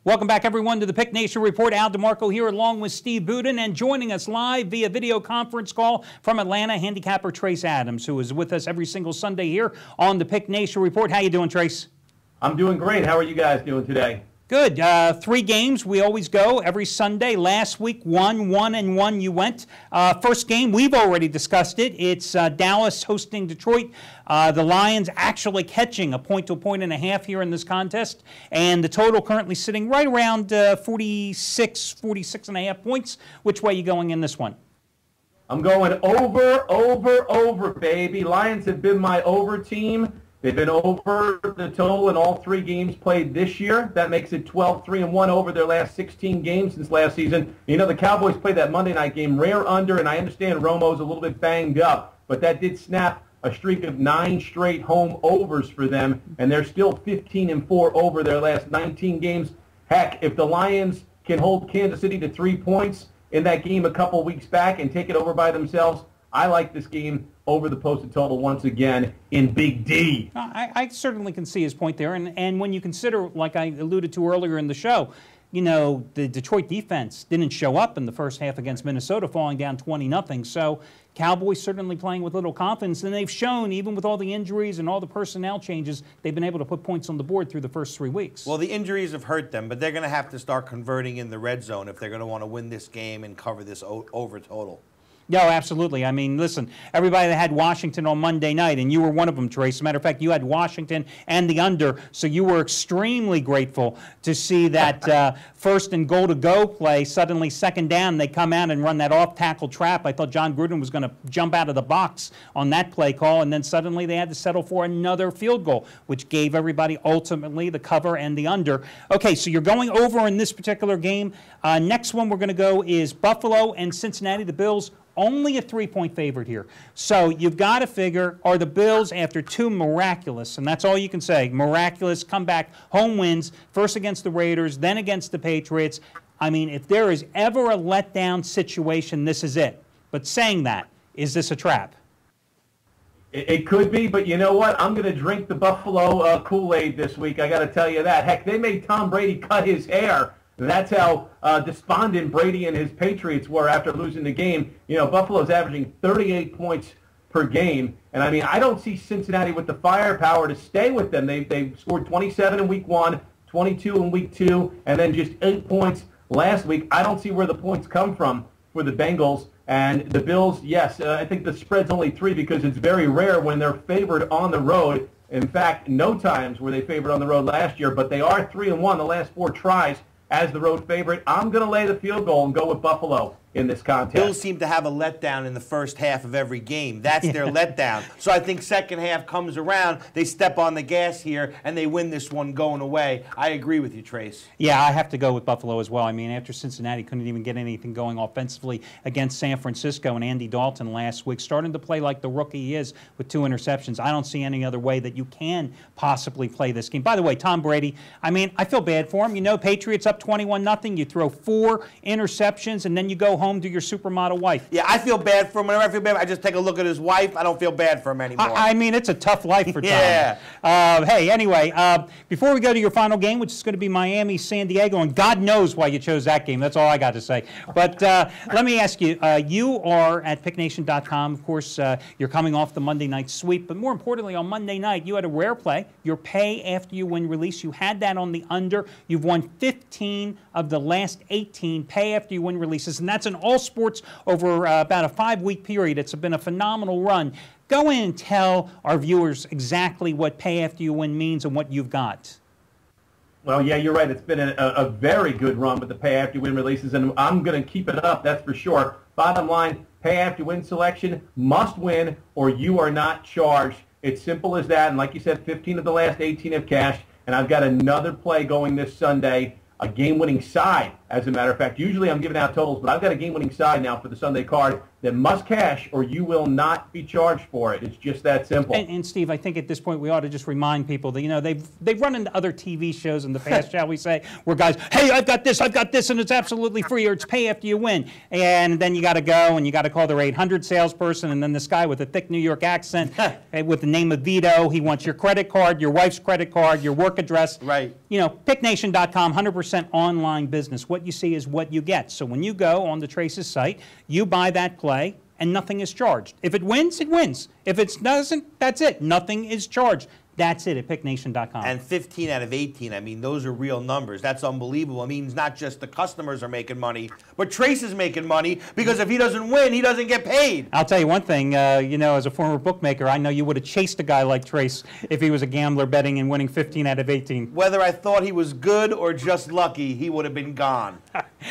Welcome back, everyone, to the Pick Nation Report. Al DeMarco here along with Steve Budin, and joining us live via video conference call from Atlanta, handicapper Trace Adams, who is with us every single Sunday here on the Pick Nation Report. How you doing, Trace? I'm doing great. How are you guys doing today? Good. 3 games. We always go every Sunday. Last week, 1-1-1 you went. First game, we've already discussed it. It's Dallas hosting Detroit. The Lions actually catching a point to a point and a half here in this contest. And the total currently sitting right around 46 and a half points. Which way are you going in this one? I'm going over, baby. Lions have been my over team. They've been over the total in all 3 games played this year. That makes it 12-3-1 over their last 16 games since last season. You know, the Cowboys played that Monday night game rare under, and I understand Romo's a little bit banged up, but that did snap a streak of 9 straight home overs for them, and they're still 15-4 over their last 19 games. Heck, if the Lions can hold Kansas City to 3 points in that game a couple weeks back and take it over by themselves, I like this game over the posted total once again in Big D. I certainly can see his point there. And when you consider, like I alluded to earlier in the show, you know, the Detroit defense didn't show up in the first half against Minnesota, falling down 20-0. So Cowboys certainly playing with little confidence. And they've shown, even with all the injuries and all the personnel changes, they've been able to put points on the board through the first 3 weeks. Well, the injuries have hurt them, but they're going to have to start converting in the red zone if they're going to want to win this game and cover this over total. No, absolutely. I mean, listen, everybody that had Washington on Monday night, and you were one of them, Trace. As a matter of fact, you had Washington and the under, so you were extremely grateful to see that first and goal to go play. Suddenly, second down, they come out and run that off-tackle trap. I thought John Gruden was going to jump out of the box on that play call, and then suddenly they had to settle for another field goal, which gave everybody ultimately the cover and the under. Okay, so you're going over in this particular game. Next one we're going to go is Buffalo and Cincinnati. The Bills only a 3-point favorite here. So you've got to figure, are the Bills, after 2 miraculous, and that's all you can say, miraculous comeback home wins, first against the Raiders, then against the Patriots. I mean, if there is ever a letdown situation, this is it. But saying that, is this a trap? It could be, but you know what? I'm going to drink the Buffalo Kool-Aid this week. I got to tell you that. Heck, they made Tom Brady cut his hair. That's how despondent Brady and his Patriots were after losing the game. You know, Buffalo's averaging 38 points per game. And, I mean, I don't see Cincinnati with the firepower to stay with them. They scored 27 in Week 1, 22 in Week 2, and then just 8 points last week. I don't see where the points come from for the Bengals. And the Bills, yes, I think the spread's only 3 because it's very rare when they're favored on the road. In fact, no times were they favored on the road last year, but they are 3-1 the last 4 tries as the road favorite. I'm going to lay the field goal and go with Buffalo in this contest. Bills seem to have a letdown in the first half of every game. That's their letdown. So I think second half comes around, they step on the gas here, and they win this one going away. I agree with you, Trace. Yeah, I have to go with Buffalo as well. I mean, after Cincinnati couldn't even get anything going offensively against San Francisco, and Andy Dalton last week starting to play like the rookie he is with 2 interceptions, I don't see any other way that you can possibly play this game. By the way, Tom Brady, I mean, I feel bad for him. You know, Patriots up 21-0. You throw 4 interceptions, and then you go home to your supermodel wife. Yeah, I feel bad for him. Whenever I feel bad, I just take a look at his wife. I don't feel bad for him anymore. I mean, it's a tough life for Tom. Yeah. Hey, anyway, before we go to your final game, which is going to be Miami-San Diego, and God knows why you chose that game. That's all I got to say. But let me ask you, you are at picknation.com. Of course, you're coming off the Monday night sweep, but more importantly, on Monday night, you had a rare play, your pay after you win release. You had that on the under. You've won 15 of the last 18 pay after you win releases, and that's an all sports over about a 5-week period. It's been a phenomenal run. Go in and tell our viewers exactly what pay after you win means and what you've got. Well, yeah, you're right. It's been a very good run with the pay after you win releases, and I'm going to keep it up, that's for sure. Bottom line, pay after you win selection must win or you are not charged. It's simple as that, and like you said, 15 of the last 18 have cashed, and I've got another play going this Sunday, a game-winning side, as a matter of fact. Usually I'm giving out totals, but I've got a game-winning side now for the Sunday card that must cash or you will not be charged for it. It's just that simple. And Steve, I think at this point we ought to just remind people that, you know, they've run into other TV shows in the past, shall we say, where guys, hey, I've got this, and it's absolutely free, or it's pay after you win. And then you got to go and you got to call their 800 salesperson, and then this guy with a thick New York accent with the name of Vito, he wants your credit card, your wife's credit card, your work address. Right. You know, picknation.com, 100% 100% online business. What you see is what you get. So when you go on the Trace's site, you buy that play, and nothing is charged. If it wins, it wins. If it doesn't, that's it. Nothing is charged. That's it at picknation.com. And 15 out of 18, I mean, those are real numbers. That's unbelievable. I mean, it's not just the customers are making money, but Trace is making money because if he doesn't win, he doesn't get paid. I'll tell you one thing, you know, as a former bookmaker, I know you would have chased a guy like Trace if he was a gambler betting and winning 15 out of 18. Whether I thought he was good or just lucky, he would have been gone.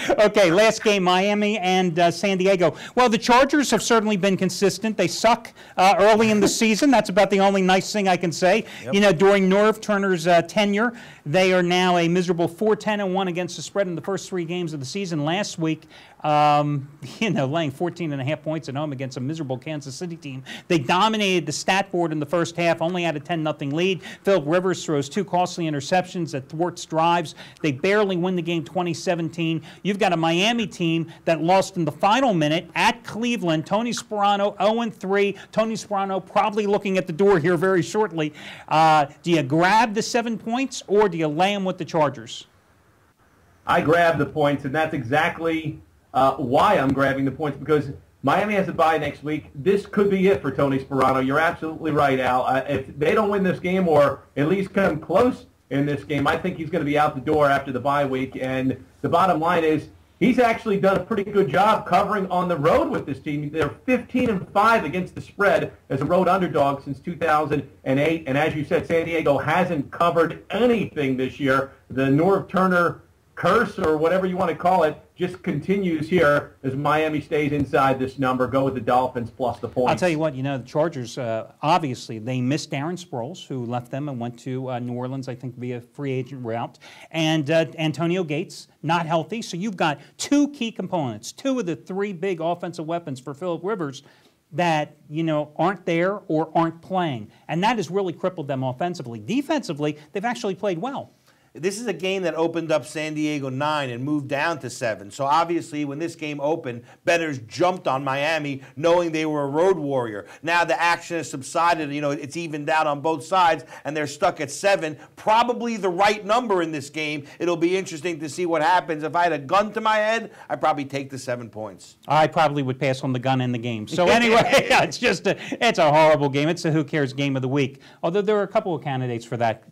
Okay, last game, Miami and San Diego. Well, the Chargers have certainly been consistent. They suck early in the season. That's about the only nice thing I can say. Yep. You know, during Norv Turner's tenure, they are now a miserable 4-10-1 against the spread in the first 3 games of the season. Last week, you know, laying 14.5 points at home against a miserable Kansas City team. They dominated the stat board in the first half, only had a 10-0 lead. Philip Rivers throws 2 costly interceptions that thwarts drives. They barely win the game 2017. You've got a Miami team that lost in the final minute at Cleveland. Tony Sparano 0-3. Tony Sparano probably looking at the door here very shortly. Do you grab the 7 points or do you lay them with the Chargers? I grab the points, and that's exactly why I'm grabbing the points, because Miami has a bye next week. This could be it for Tony Sparano. You're absolutely right, Al. If they don't win this game or at least come close in this game, I think he's going to be out the door after the bye week. And the bottom line is he's actually done a pretty good job covering on the road with this team. They're 15-5 against the spread as a road underdog since 2008. And as you said, San Diego hasn't covered anything this year. The Norv Turner curse, or whatever you want to call it, just continues here as Miami stays inside this number. Go with the Dolphins plus the points. I'll tell you what, you know, the Chargers, obviously, they missed Darren Sproles, who left them and went to New Orleans, I think, via free agent route. And Antonio Gates, not healthy. So you've got 2 key components, 2 of the 3 big offensive weapons for Philip Rivers that, you know, aren't there or aren't playing. And that has really crippled them offensively. Defensively, they've actually played well. This is a game that opened up San Diego 9 and moved down to 7. So obviously when this game opened, bettors jumped on Miami knowing they were a road warrior. Now the action has subsided. You know, it's evened out on both sides, and they're stuck at 7. Probably the right number in this game. It'll be interesting to see what happens. If I had a gun to my head, I'd probably take the 7 points. I probably would pass on the gun in the game. So anyway, yeah, it's a horrible game. It's a who cares game of the week. Although there are a couple of candidates for that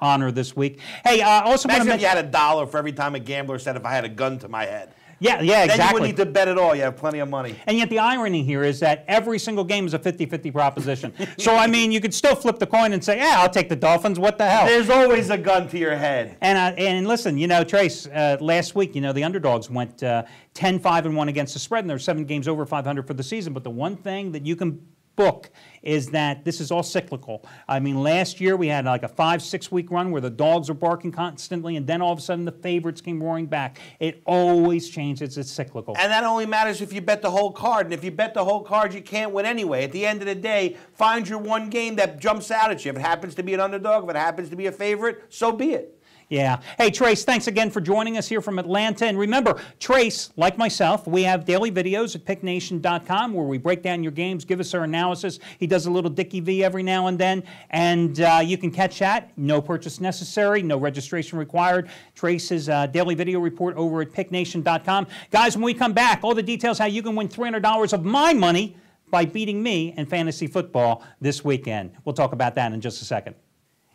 honor this week. Hey, also imagine if you had $1 for every time a gambler said, if I had a gun to my head. Yeah, exactly. Then you wouldn't need to bet at all. You have plenty of money. And yet the irony here is that every single game is a 50-50 proposition. So, I mean, you could still flip the coin and say, yeah, I'll take the Dolphins. What the hell? There's always a gun to your head. And listen, you know, Trace, last week, you know, the underdogs went 10-5-1 against the spread, and there are 7 games over 500 for the season. But the one thing that you can book is that this is all cyclical. I mean, last year we had like a 5-6 week run where the dogs were barking constantly, and then all of a sudden the favorites came roaring back. It always changes. It's cyclical. And that only matters if you bet the whole card. And if you bet the whole card, you can't win anyway. At the end of the day, find your one game that jumps out at you. If it happens to be an underdog, if it happens to be a favorite, so be it. Yeah. Hey, Trace, thanks again for joining us here from Atlanta. And remember, Trace, like myself, we have daily videos at picknation.com where we break down your games, give us our analysis. He does a little Dickie V every now and then. And you can catch that. No purchase necessary, no registration required. Trace's daily video report over at picknation.com. Guys, when we come back, all the details how you can win $300 of my money by beating me in fantasy football this weekend. We'll talk about that in just a second.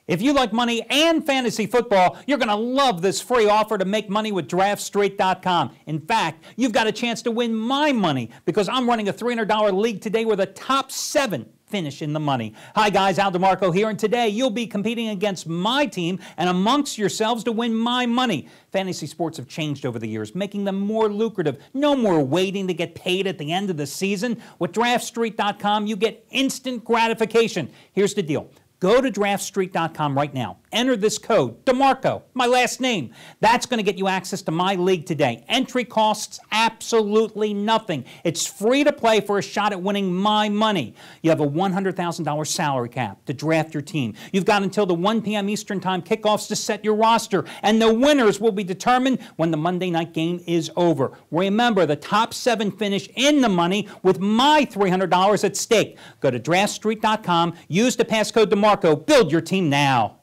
If you like money and fantasy football, you're going to love this free offer to make money with DraftStreet.com. In fact, you've got a chance to win my money because I'm running a $300 league today where the top 7 finish in the money. Hi guys, Al DeMarco here, and today you'll be competing against my team and amongst yourselves to win my money. Fantasy sports have changed over the years, making them more lucrative. No more waiting to get paid at the end of the season. With DraftStreet.com, you get instant gratification. Here's the deal. Go to DraftStreet.com right now. Enter this code, DeMarco, my last name. That's going to get you access to my league today. Entry costs absolutely nothing. It's free to play for a shot at winning my money. You have a $100,000 salary cap to draft your team. You've got until the 1 p.m. Eastern Time kickoffs to set your roster, and the winners will be determined when the Monday night game is over. Remember, the top 7 finish in the money with my $300 at stake. Go to DraftStreet.com, use the passcode DeMarco, build your team now.